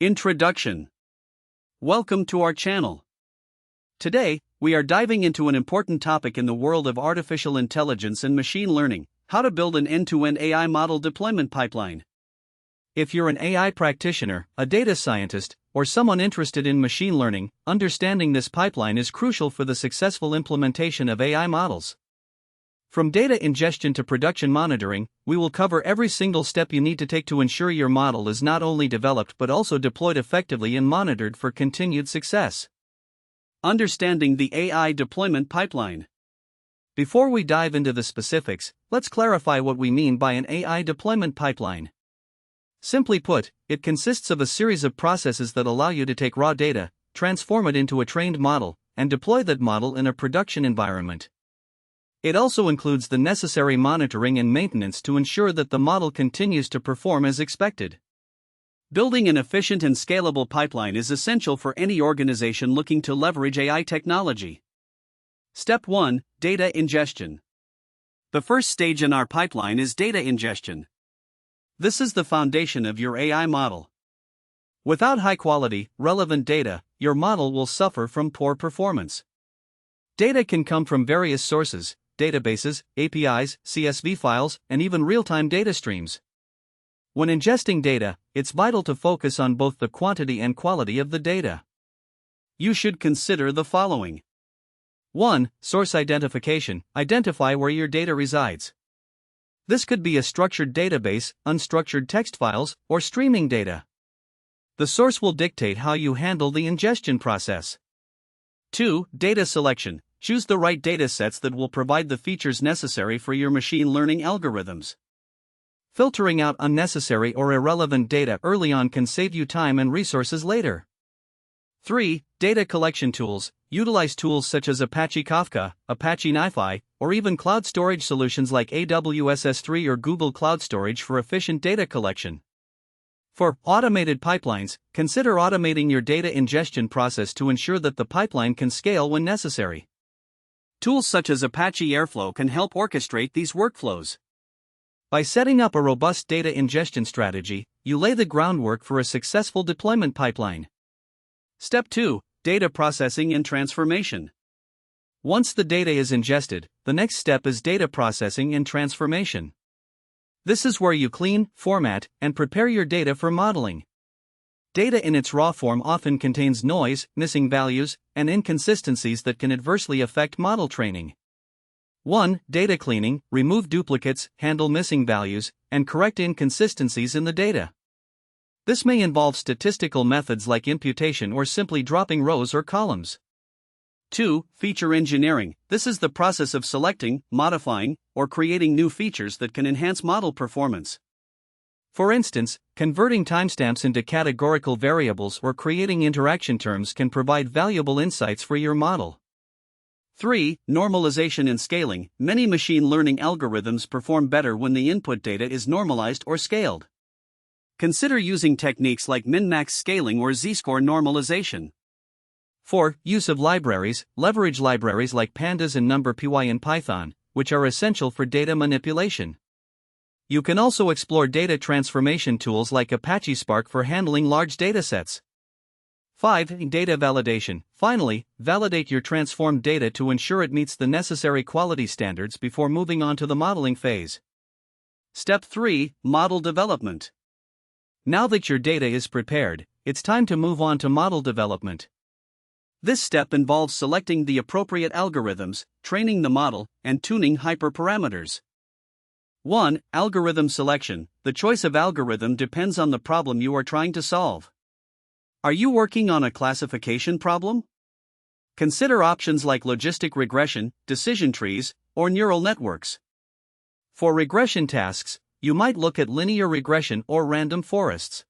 Introduction. Welcome to our channel. Today, we are diving into an important topic in the world of artificial intelligence and machine learning: how to build an end-to-end AI model deployment pipeline. If you're an AI practitioner, a data scientist, or someone interested in machine learning, understanding this pipeline is crucial for the successful implementation of AI models. From data ingestion to production monitoring, we will cover every single step you need to take to ensure your model is not only developed but also deployed effectively and monitored for continued success. Understanding the AI deployment pipeline. Before we dive into the specifics, let's clarify what we mean by an AI deployment pipeline. Simply put, it consists of a series of processes that allow you to take raw data, transform it into a trained model, and deploy that model in a production environment. It also includes the necessary monitoring and maintenance to ensure that the model continues to perform as expected. Building an efficient and scalable pipeline is essential for any organization looking to leverage AI technology. Step 1: Data Ingestion. The first stage in our pipeline is data ingestion. This is the foundation of your AI model. Without high-quality, relevant data, your model will suffer from poor performance. Data can come from various sources: databases, APIs, CSV files, and even real-time data streams. When ingesting data, it's vital to focus on both the quantity and quality of the data. You should consider the following. 1. Source identification. Identify where your data resides. This could be a structured database, unstructured text files, or streaming data. The source will dictate how you handle the ingestion process. 2. Data selection. Choose the right datasets that will provide the features necessary for your machine learning algorithms. Filtering out unnecessary or irrelevant data early on can save you time and resources later. 3. Data collection tools. Utilize tools such as Apache Kafka, Apache NiFi, or even cloud storage solutions like AWS S3 or Google Cloud Storage for efficient data collection. For automated pipelines, consider automating your data ingestion process to ensure that the pipeline can scale when necessary. Tools such as Apache Airflow can help orchestrate these workflows. By setting up a robust data ingestion strategy, you lay the groundwork for a successful deployment pipeline. Step 2: Data processing and transformation. Once the data is ingested, the next step is data processing and transformation. This is where you clean, format, and prepare your data for modeling. Data in its raw form often contains noise, missing values, and inconsistencies that can adversely affect model training. 1. Data cleaning. Remove duplicates, handle missing values, and correct inconsistencies in the data. This may involve statistical methods like imputation or simply dropping rows or columns. 2. Feature engineering. This is the process of selecting, modifying, or creating new features that can enhance model performance. For instance, converting timestamps into categorical variables or creating interaction terms can provide valuable insights for your model. 3. Normalization and scaling. Many machine learning algorithms perform better when the input data is normalized or scaled. Consider using techniques like min-max scaling or z-score normalization. 4. Use of libraries. Leverage libraries like pandas and NumPy in Python, which are essential for data manipulation. You can also explore data transformation tools like Apache Spark for handling large datasets. 5. Data validation. Finally, validate your transformed data to ensure it meets the necessary quality standards before moving on to the modeling phase. Step 3. Model development. Now that your data is prepared, it's time to move on to model development. This step involves selecting the appropriate algorithms, training the model, and tuning hyperparameters. 1. Algorithm selection. The choice of algorithm depends on the problem you are trying to solve. Are you working on a classification problem? Consider options like logistic regression, decision trees, or neural networks. For regression tasks, you might look at linear regression or random forests.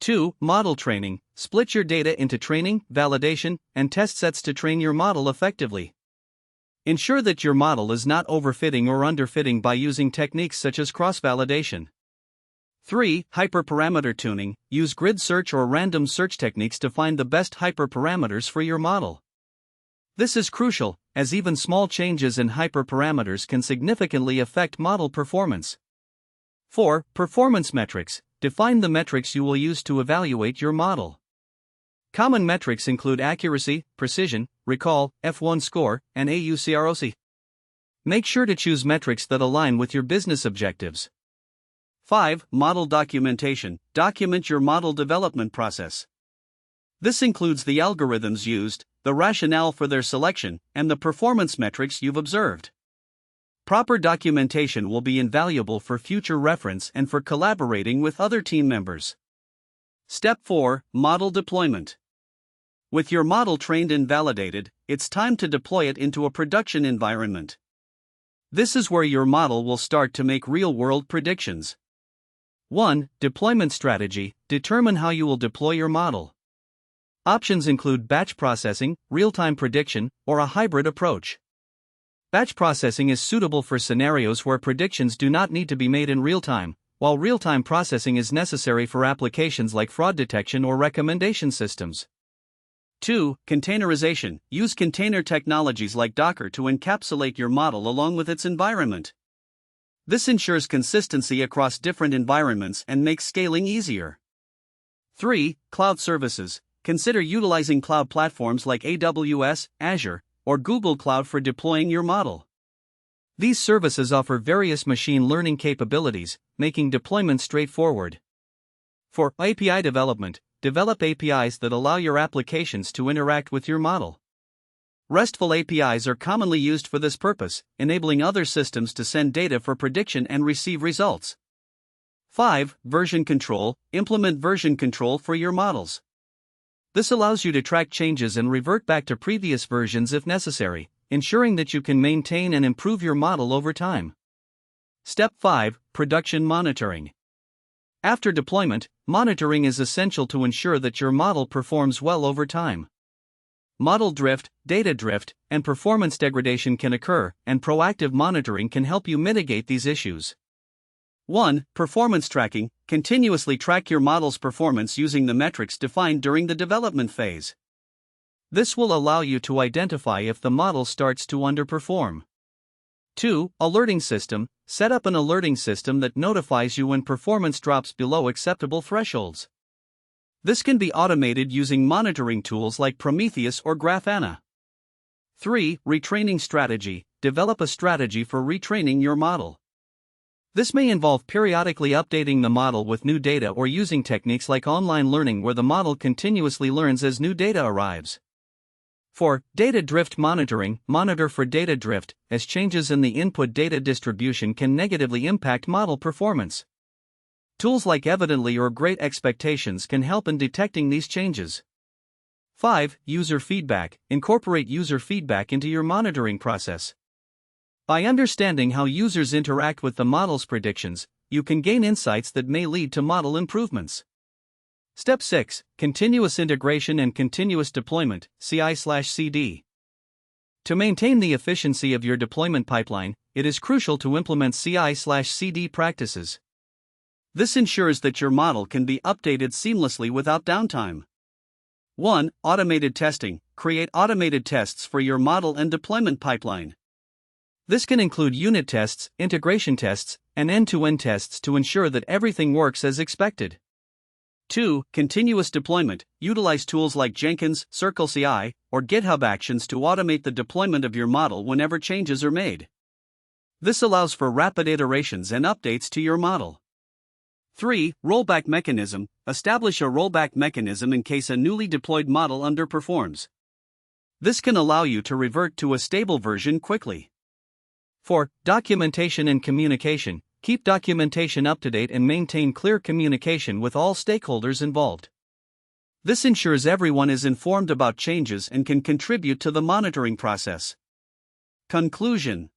2. Model training. Split your data into training, validation, and test sets to train your model effectively. Ensure that your model is not overfitting or underfitting by using techniques such as cross-validation. 3. Hyperparameter tuning. Use grid search or random search techniques to find the best hyperparameters for your model. This is crucial, as even small changes in hyperparameters can significantly affect model performance. 4. Performance metrics. define the metrics you will use to evaluate your model. Common metrics include accuracy, precision, recall, F1 score, and AUCROC. Make sure to choose metrics that align with your business objectives. 5. Model documentation. Document your model development process. This includes the algorithms used, the rationale for their selection, and the performance metrics you've observed. Proper documentation will be invaluable for future reference and for collaborating with other team members. Step 4. Model deployment. With your model trained and validated, it's time to deploy it into a production environment. This is where your model will start to make real-world predictions. 1. Deployment strategy. Determine how you will deploy your model. Options include batch processing, real-time prediction, or a hybrid approach. Batch processing is suitable for scenarios where predictions do not need to be made in real time, while real-time processing is necessary for applications like fraud detection or recommendation systems. 2. Containerization. Use container technologies like Docker to encapsulate your model along with its environment. This ensures consistency across different environments and makes scaling easier. 3. Cloud services. Consider utilizing cloud platforms like AWS, Azure, or Google Cloud for deploying your model. These services offer various machine learning capabilities, making deployment straightforward. For API development, develop APIs that allow your applications to interact with your model. RESTful APIs are commonly used for this purpose, enabling other systems to send data for prediction and receive results. 5. Version control. Implement version control for your models. This allows you to track changes and revert back to previous versions if necessary, ensuring that you can maintain and improve your model over time. Step 5. Production monitoring. After deployment, monitoring is essential to ensure that your model performs well over time. Model drift, data drift, and performance degradation can occur, and proactive monitoring can help you mitigate these issues. 1. Performance tracking. Continuously track your model's performance using the metrics defined during the development phase. This will allow you to identify if the model starts to underperform. 2. Alerting system. Set up an alerting system that notifies you when performance drops below acceptable thresholds. This can be automated using monitoring tools like Prometheus or Grafana. 3. Retraining strategy. Develop a strategy for retraining your model. This may involve periodically updating the model with new data or using techniques like online learning where the model continuously learns as new data arrives. 4. Data drift monitoring. Monitor for data drift, as changes in the input data distribution can negatively impact model performance. Tools like Evidently or Great Expectations can help in detecting these changes. 5. User feedback. Incorporate user feedback into your monitoring process. By understanding how users interact with the model's predictions, you can gain insights that may lead to model improvements. Step 6. Continuous integration and continuous deployment, CI/CD. To maintain the efficiency of your deployment pipeline, it is crucial to implement CI/CD practices. This ensures that your model can be updated seamlessly without downtime. 1. Automated testing. Create automated tests for your model and deployment pipeline. This can include unit tests, integration tests, and end-to-end tests to ensure that everything works as expected. 2. Continuous deployment. Utilize tools like Jenkins, CircleCI, or GitHub Actions to automate the deployment of your model whenever changes are made. This allows for rapid iterations and updates to your model. 3. Rollback mechanism. Establish a rollback mechanism in case a newly deployed model underperforms. This can allow you to revert to a stable version quickly. 4. Documentation and communication. Keep documentation up to date and maintain clear communication with all stakeholders involved. This ensures everyone is informed about changes and can contribute to the monitoring process. Conclusion.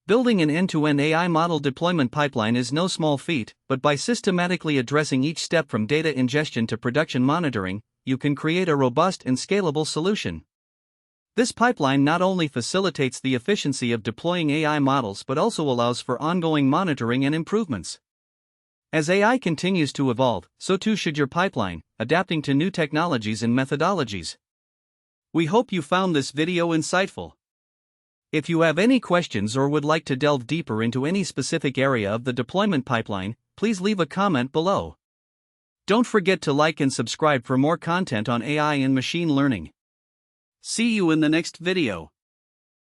Building an end-to-end AI model deployment pipeline is no small feat, but by systematically addressing each step from data ingestion to production monitoring, you can create a robust and scalable solution. This pipeline not only facilitates the efficiency of deploying AI models but also allows for ongoing monitoring and improvements. As AI continues to evolve, so too should your pipeline, adapting to new technologies and methodologies. We hope you found this video insightful. If you have any questions or would like to delve deeper into any specific area of the deployment pipeline, please leave a comment below. Don't forget to like and subscribe for more content on AI and machine learning. See you in the next video.